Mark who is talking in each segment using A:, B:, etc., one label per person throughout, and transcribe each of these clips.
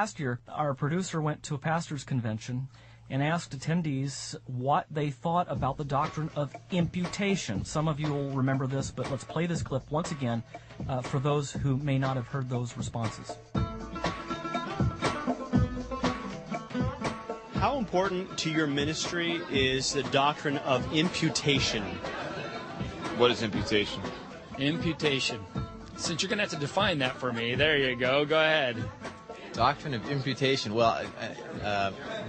A: Last year, our producer went to a pastor's convention and asked attendees what they thought about the doctrine of imputation. Some of you will remember this, but let's play this clip once again for those who may not have heard those responses.
B: How important to your ministry is the doctrine of imputation?
C: What is imputation?
D: Imputation. Since you're going to have to define that for me, there you go. Go ahead.
E: Doctrine of imputation. Well,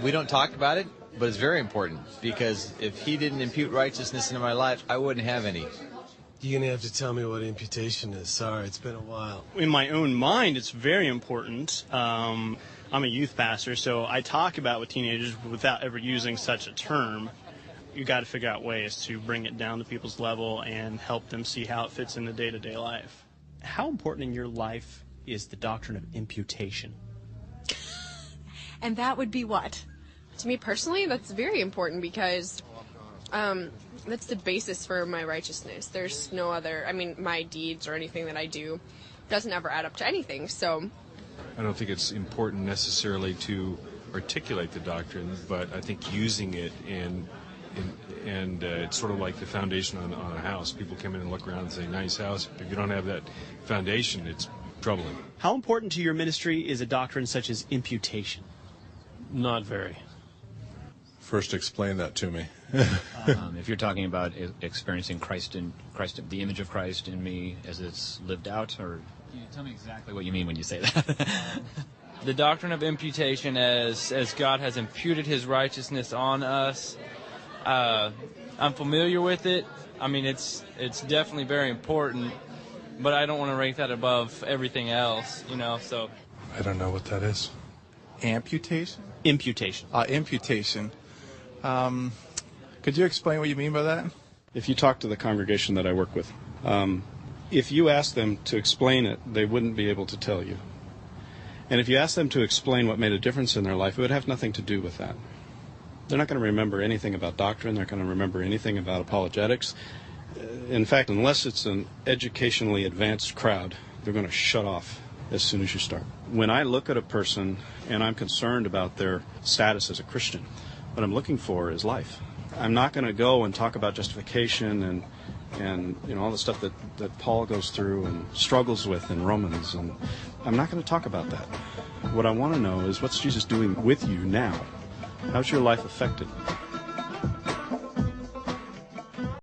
E: we don't talk about it, but it's very important, because if he didn't impute righteousness into my life, I wouldn't have any.
F: You're going to have to tell me what imputation is. Sorry, it's been a while.
B: In my own mind, it's very important. I'm a youth pastor, so I talk about with teenagers without ever using such a term. You got to figure out ways to bring it down to people's level and help them see how it fits into day-to-day life. How important in your life is the doctrine of imputation?
G: And that would be what? To me personally, that's very important, because that's the basis for my righteousness. There's no other, my deeds or anything that I do doesn't ever add up to anything, so.
H: I don't think it's important necessarily to articulate the doctrine, but I think using it and it's sort of like the foundation on a house. People come in and look around and say, nice house. If you don't have that foundation, it's troubling.
B: How important to your ministry is a doctrine such as imputation?
D: Not very.
I: First, explain that to me.
J: If you're talking about experiencing Christ, the image of Christ in me as it's lived out, or tell me exactly what you mean when you say that.
K: The doctrine of imputation, as God has imputed His righteousness on us. I'm familiar with it. It's definitely very important, but I don't want to rank that above everything else, so.
I: I don't know what that is.
C: Amputation?
B: Imputation.
C: Imputation. Could you explain what you mean by that?
L: If you talk to the congregation that I work with, if you ask them to explain it, they wouldn't be able to tell you. And if you ask them to explain what made a difference in their life, it would have nothing to do with that. They're not going to remember anything about doctrine. They're not going to remember anything about apologetics. In fact, unless it's an educationally advanced crowd, they're going to shut off as soon as you start. When I look at a person and I'm concerned about their status as a Christian, what I'm looking for is life. I'm not going to go and talk about justification and all the stuff that Paul goes through and struggles with in Romans, and I'm not going to talk about that. What I want to know is, what's Jesus doing with you now? How's your life affected?